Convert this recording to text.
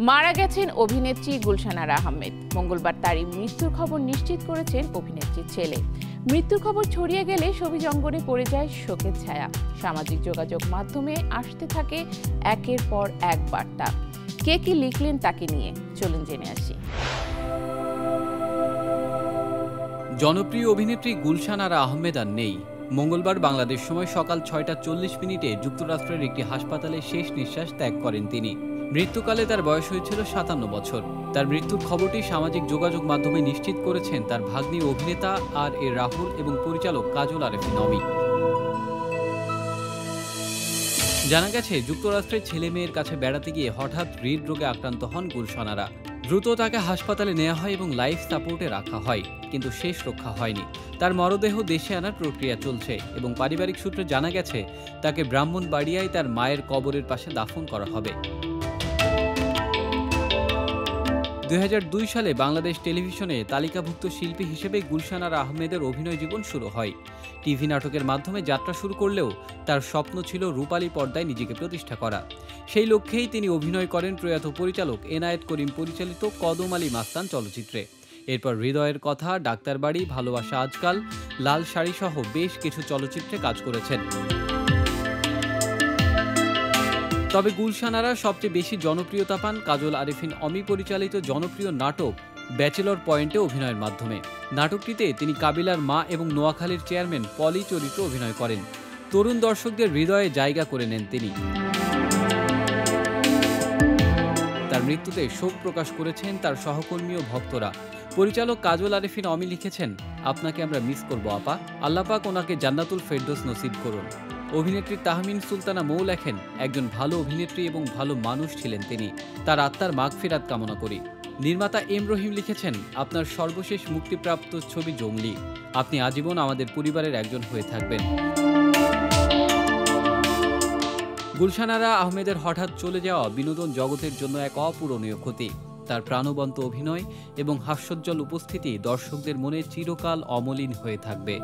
মারা গেছেন অভিনেত্রী গুলশান আরা আহমেদ। মঙ্গলবার তারই মৃত্যুর খবর নিশ্চিত করেছেন অভিনেত্রীর ছেলে। মৃত্যুর খবর ছড়িয়ে গেলে ছবি অঙ্গনে পড়ে যায় শোকের ছায়া। সামাজিক যোগাযোগ মাধ্যমে আসতে থাকে একের পর এক বার্তা। কে কি লিখলেন তাকে নিয়ে চলুন জেনে আসি। জনপ্রিয় অভিনেত্রী গুলশান আরা আহমেদ আর নেই। মঙ্গলবার বাংলাদেশ সময় সকাল 6:40 যুক্তরাষ্ট্রের একটি হাসপাতালে শেষ নিঃশ্বাস ত্যাগ করেন তিনি। মৃত্যুকালে তার বয়স হয়েছিল 57 বছর। তার মৃত্যুর খবরটি সামাজিক যোগাযোগ মাধ্যমে নিশ্চিত করেছেন তার ভাগ্নি অভিনেতা আর এ রাহুল এবং পরিচালক কাজল আরেফিন অমি। জানা গেছে, যুক্তরাষ্ট্রের ছেলে মেয়ের কাছে বেড়াতে গিয়ে হঠাৎ হৃদরোগে আক্রান্ত হন গুলশান আরা। দ্রুত তাকে হাসপাতালে নেওয়া হয় এবং লাইফ সাপোর্টে রাখা হয়, কিন্তু শেষ রক্ষা হয়নি। তার মরদেহ দেশে আনার প্রক্রিয়া চলছে এবং পারিবারিক সূত্রে জানা গেছে তাকে ব্রাহ্মণবাড়িয়ায় তার মায়ের কবরের পাশে দাফন করা হবে। 2002 সালে বাংলাদেশ টেলিভিশনে তালিকাভুক্ত শিল্পী হিসেবে গুলশান আরা আহমেদের অভিনয় জীবন শুরু হয়। টিভি নাটকের মাধ্যমে যাত্রা শুরু করলেও তার স্বপ্ন ছিল রূপালী পর্দায় নিজেকে প্রতিষ্ঠা করা। সেই লক্ষ্যেই তিনি অভিনয় করেন প্রয়াত পরিচালক এনায়েত করিম পরিচালিত কদম আলী মাস্তান চলচ্চিত্রে। এরপর হৃদয়ের কথা, ডাক্তারবাড়ি, ভালোবাসা আজকাল, লাল শাড়ি সহ বেশ কিছু চলচ্চিত্রে কাজ করেছেন। তবে গুলশান আরা সবচেয়ে বেশি জনপ্রিয়তা পান কাজল আরেফিন অমি পরিচালিত জনপ্রিয় নাটক ব্যাচেলর পয়েন্টে অভিনয়ের মাধ্যমে। নাটকটিতে তিনি কাবিলার মা এবং নোয়াখালীর চেয়ারম্যান পলি চরিত্রে অভিনয় করেন। তরুণ দর্শকদের হৃদয়ে জায়গা করে নেন তিনি। তার মৃত্যুতে শোক প্রকাশ করেছেন তার সহকর্মী ও ভক্তরা। পরিচালক কাজল আরেফিন অমি লিখেছেন, আপনাকে আমরা মিস করব আপা, আল্লাহ পাক ওনাকে জান্নাতুল ফেরদৌস নসিব করুন। অভিনেত্রী তাহমিন সুলতানা মৌ লেখেন, একজন ভালো অভিনেত্রী এবং ভালো মানুষ ছিলেন তিনি, তার আত্মার মাগফিরাত কামনা করি। নির্মাতা এম রহিম লিখেছেন, আপনার সর্বশেষ মুক্তিপ্রাপ্ত ছবি জঙ্গলি, আপনি আজীবন আমাদের পরিবারের একজন হয়ে থাকবেন। গুলশান আরা আহমেদের হঠাৎ চলে যাওয়া বিনোদন জগতের জন্য এক অপূরণীয় ক্ষতি। তার প্রাণবন্ত অভিনয় এবং হাস্যোজ্জ্বল উপস্থিতি দর্শকদের মনে চিরকাল অমলিন হয়ে থাকবে।